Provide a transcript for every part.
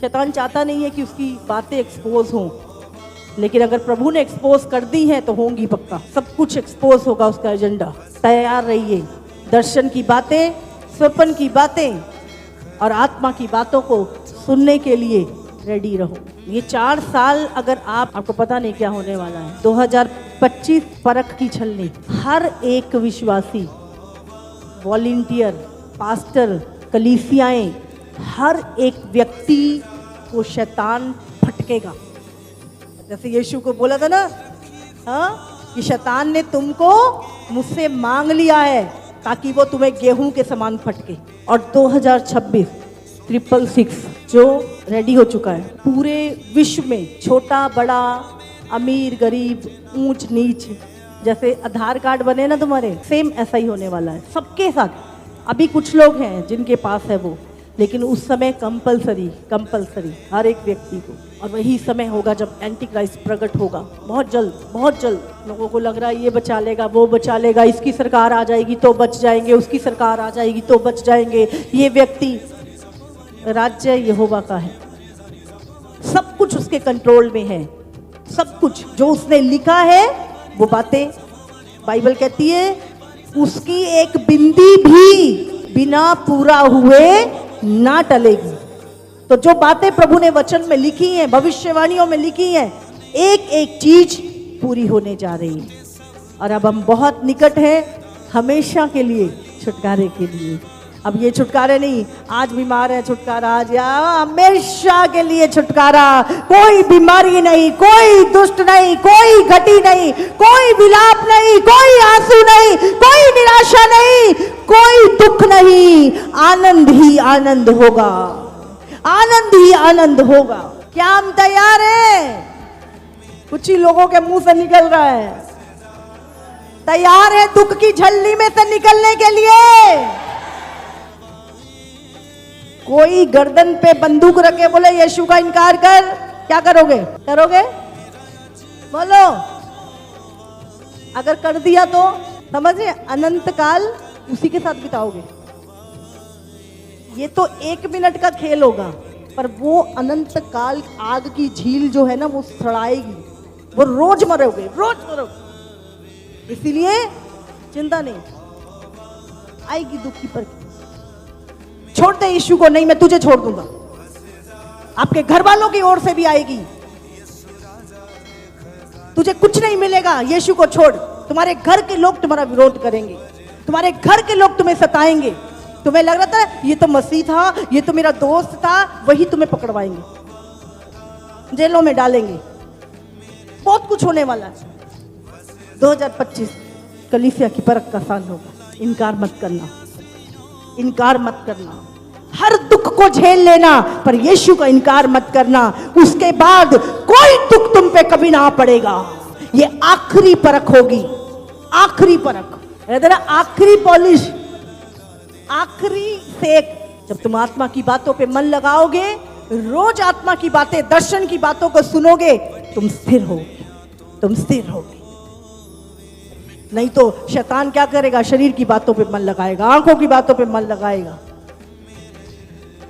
शैतान चाहता नहीं है कि उसकी बातें एक्सपोज हों, लेकिन अगर प्रभु ने एक्सपोज कर दी हैं तो होंगी पक्का, सब कुछ एक्सपोज होगा उसका एजेंडा। तैयार रहिए, दर्शन की बातें, स्वप्न की बातें और आत्मा की बातों को सुनने के लिए रेडी रहो। ये 4 साल अगर आपको पता नहीं क्या होने वाला है। 2025 परख की छलनी। हर एक विश्वासी, वॉलंटियर, पास्टर, कलीसियाएं, हर एक व्यक्ति को शैतान फटकेगा। जैसे यीशु को बोला था ना, हाँ, कि शैतान ने तुमको मुझसे मांग लिया है ताकि वो तुम्हें गेहूं के समान फटके। और 2026 666 जो रेडी हो चुका है पूरे विश्व में, छोटा बड़ा, अमीर गरीब, ऊंच नीच, जैसे आधार कार्ड बने ना तुम्हारे, सेम ऐसा ही होने वाला है सबके साथ। अभी कुछ लोग हैं जिनके पास है वो, लेकिन उस समय कंपलसरी हर एक व्यक्ति को। और वही समय होगा जब एंटी क्राइस्ट प्रकट होगा, बहुत जल्द। लोगों को लग रहा है ये बचा लेगा, वो बचा लेगा, इसकी सरकार आ जाएगी तो बच जाएंगे, उसकी सरकार आ जाएगी तो बच जाएंगे। ये व्यक्ति, राज्य यहोवा का है, सब कुछ उसके कंट्रोल में है, सब कुछ जो उसने लिखा है वो बातें बाइबल कहती है उसकी एक बिंदी भी बिना पूरा हुए ना टलेगी। तो जो बातें प्रभु ने वचन में लिखी हैं, भविष्यवाणियों में लिखी हैं, एक एक चीज पूरी होने जा रही है। और अब हम बहुत निकट हैं हमेशा के लिए छुटकारे के लिए। अब ये छुटकारे नहीं, आज बीमार है छुटकारा आज, या हमेशा के लिए छुटकारा। कोई बीमारी नहीं, कोई दुष्ट नहीं, कोई घटी नहीं, कोई विलाप नहीं, कोई आंसू नहीं, कोई निराशा नहीं, कोई दुख नहीं। आनंद ही आनंद होगा, आनंद ही आनंद होगा। क्या हम तैयार हैं? कुछ ही लोगों के मुंह से निकल रहा है, तैयार है दुख की झल्ली में से निकलने के लिए? कोई गर्दन पे बंदूक रखे बोले यीशु का इनकार कर, क्या करोगे? बोलो। अगर कर दिया तो समझ रहे, अनंत काल उसी के साथ बिताओगे। ये तो 1 मिनट का खेल होगा, पर वो अनंत काल आग की झील जो है ना, वो सड़ाएगी, वो रोज मरोगे। इसीलिए चिंता नहीं, आएगी दुख की परीक्षा। छोड़ दे यीशु को, नहीं मैं तुझे छोड़ दूंगा। आपके घर वालों की ओर से भी आएगी, तुझे कुछ नहीं मिलेगा, यीशु को छोड़। तुम्हारे घर के लोग तुम्हारा विरोध करेंगे, तुम्हारे घर के लोग तुम्हें सताएंगे। तुम्हें लग रहा था ये तो मसीह था, ये तो मेरा दोस्त था, वही तुम्हें पकड़वाएंगे, जेलों में डालेंगे, बहुत कुछ होने वाला है। 2025 कलीसिया की परख का साल होगा। इनकार मत करना, इनकार मत करना। हर दुख को झेल लेना, पर यीशु का इनकार मत करना। उसके बाद कोई दुख तुम पे कभी ना पड़ेगा। ये आखिरी परख होगी, आखिरी परख, आखिरी पॉलिश, आखिरी सेक। जब तुम आत्मा की बातों पे मन लगाओगे, रोज आत्मा की बातें, दर्शन की बातों को सुनोगे, तुम स्थिर होगे। नहीं तो शैतान क्या करेगा? शरीर की बातों पे मन लगाएगा, आंखों की बातों पे मन लगाएगा।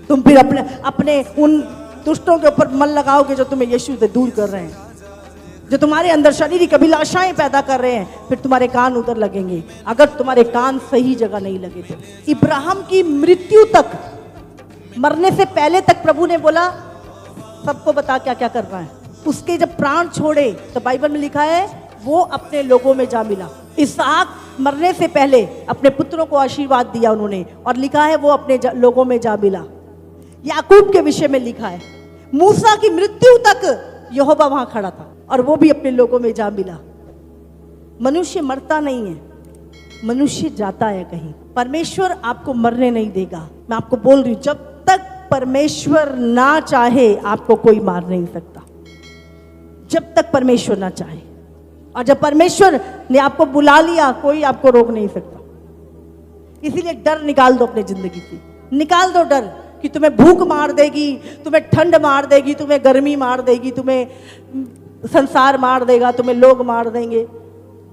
तुम फिर अपने उन दुष्टों के ऊपर मन लगाओगे जो तुम्हें यीशु से दूर कर रहे हैं, जो तुम्हारे अंदर शारीरिक अभिलाषाएं पैदा कर रहे हैं। फिर तुम्हारे कान उधर लगेंगे, अगर तुम्हारे कान सही जगह नहीं लगे तो। इब्राहिम की मृत्यु तक, मरने से पहले तक प्रभु ने बोला सबको बता क्या क्या करना है। उसके जब प्राण छोड़े तो बाइबल में लिखा है वो अपने लोगों में जा मिला। इसहाक मरने से पहले अपने पुत्रों को आशीर्वाद दिया उन्होंने, और लिखा है वो अपने लोगों में जा मिला। याकूब के विषय में लिखा है मूसा की मृत्यु तक यहोवा वहां खड़ा था और वो भी अपने लोगों में जा मिला। मनुष्य मरता नहीं है, मनुष्य जाता है कहीं। परमेश्वर आपको मरने नहीं देगा। मैं आपको बोल रही हूं, जब तक परमेश्वर ना चाहे आपको कोई मार नहीं सकता, जब तक परमेश्वर ना चाहे। और जब परमेश्वर ने आपको बुला लिया, कोई आपको रोक नहीं सकता। इसीलिए डर निकाल दो अपनी जिंदगी से, निकाल दो डर कि तुम्हें भूख मार देगी, तुम्हें ठंड मार देगी, तुम्हें गर्मी मार देगी, तुम्हें संसार मार देगा, तुम्हें लोग मार देंगे।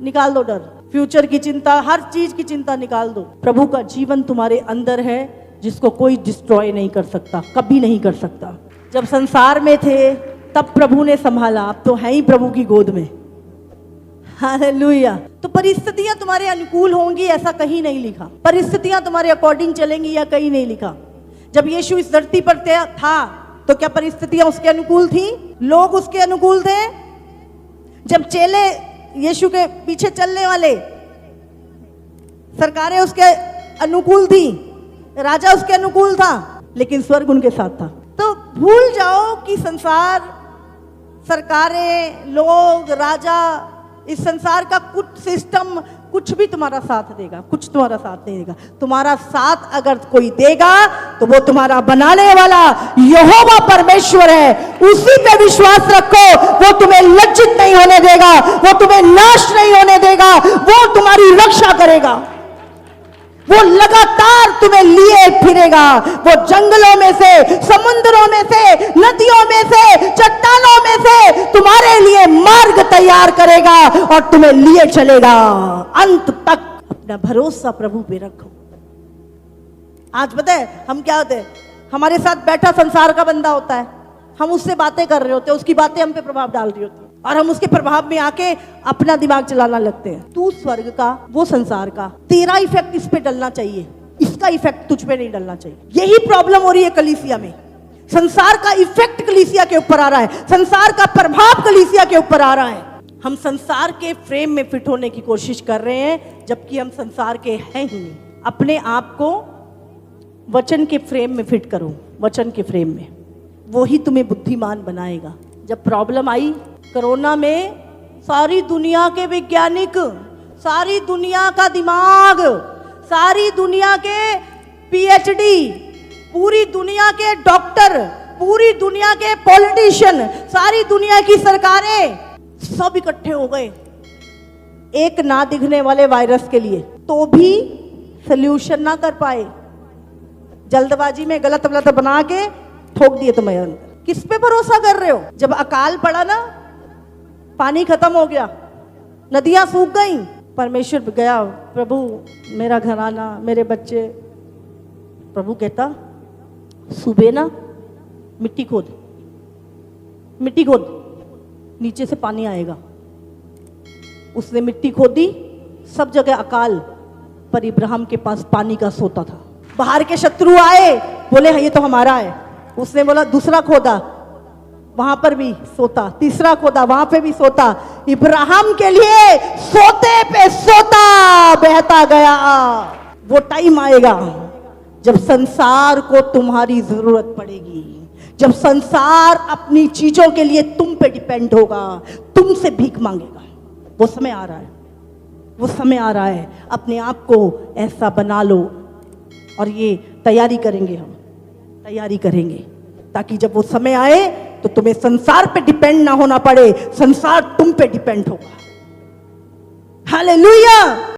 निकाल दो डर, फ्यूचर की चिंता, हर चीज की चिंता निकाल दो। प्रभु का जीवन तुम्हारे अंदर है जिसको कोई डिस्ट्रॉय नहीं कर सकता, कभी नहीं कर सकता। जब संसार में थे तब प्रभु ने संभाला, अब तो है ही प्रभु की गोद में। हालेलुया। तो परिस्थितियां तुम्हारे अनुकूल होंगी ऐसा कहीं नहीं लिखा, परिस्थितियां तुम्हारे अकॉर्डिंग चलेंगी या कहीं नहीं लिखा। जब यीशु इस धरती पर था तो क्या परिस्थितियां उसके अनुकूल थी? लोग उसके अनुकूल थे? जब चेले यीशु के पीछे चलने वाले, सरकारें उसके अनुकूल थी, राजा उसके अनुकूल था, लेकिन स्वर्ग उनके साथ था। तो भूल जाओ कि संसार, सरकारें, लोग, राजा, इस संसार का कुछ सिस्टम कुछ भी तुम्हारा साथ देगा, कुछ तुम्हारा साथ नहीं देगा। तुम्हारा साथ अगर कोई देगा तो वो तुम्हारा बनाने वाला यहोवा परमेश्वर है। उसी पे विश्वास रखो, वो तुम्हें लज्जित नहीं होने देगा, वो तुम्हें नाश नहीं होने देगा, वो तुम्हारी रक्षा करेगा, वो लगातार तुम्हें लिए फिरेगा। वो जंगलों में से, समुद्रों में से, नदियों में से, चट्टानों में से तुम्हारे लिए मार्ग तैयार करेगा और तुम्हें लिए चलेगा अंत तक। अपना भरोसा प्रभु पे रखो। आज पता है हम क्या होते हैं, हमारे साथ बैठा संसार का बंदा होता है, हम उससे बातें कर रहे होते हैं, उसकी बातें हम पे प्रभाव डाल रही होती है और हम उसके प्रभाव में आके अपना दिमाग चलाना लगते हैं। तू स्वर्ग का, वो संसार का, तेरा इफेक्ट इस पे डलना चाहिए, इसका इफेक्ट तुझ पे नहीं डलना चाहिए। यही प्रॉब्लम हो रही है कलीसिया में। संसार का इफेक्ट कलीसिया के ऊपर आ रहा है, संसार का प्रभाव कलीसिया के ऊपर आ रहा है। हम संसार के फ्रेम में फिट होने की कोशिश कर रहे हैं जबकि हम संसार के हैं ही नहीं। अपने आप को वचन के फ्रेम में फिट करो, वचन के फ्रेम में, वो ही तुम्हें बुद्धिमान बनाएगा। जब प्रॉब्लम आई कोरोना में, सारी दुनिया के वैज्ञानिक, सारी दुनिया का दिमाग, सारी दुनिया के पीएचडी, पूरी दुनिया के डॉक्टर, पूरी दुनिया के पॉलिटिशियन, सारी दुनिया की सरकारें सब इकट्ठे हो गए एक ना दिखने वाले वायरस के लिए, तो भी सल्यूशन ना कर पाए। जल्दबाजी में गलत गलत बना के ठोक दिए तुम्हें अंदर। किस पे भरोसा कर रहे हो? जब अकाल पड़ा ना, पानी खत्म हो गया, नदियां सूख गई, परमेश्वर गया, प्रभु मेरा घराना, मेरे बच्चे। प्रभु कहता सुबह ना मिट्टी खोद, मिट्टी खोद, नीचे से पानी आएगा। उसने मिट्टी खोदी, सब जगह अकाल, पर इब्राहिम के पास पानी का सोता था। बाहर के शत्रु आए, बोले ये तो हमारा है। उसने बोला दूसरा खोदा, वहां पर भी सोता, तीसरा खोदा, वहां पे भी सोता। इब्राहिम के लिए सोते पे सोता बहता गया। वो टाइम आएगा जब संसार को तुम्हारी जरूरत पड़ेगी, जब संसार अपनी चीजों के लिए तुम पे डिपेंड होगा, तुमसे भीख मांगेगा। वो समय आ रहा है, वो समय आ रहा है। अपने आप को ऐसा बना लो, और ये तैयारी करेंगे, हम तैयारी करेंगे ताकि जब वो समय आए तो तुम्हें संसार पे डिपेंड ना होना पड़े, संसार तुम पे डिपेंड होगा। हालेलुया।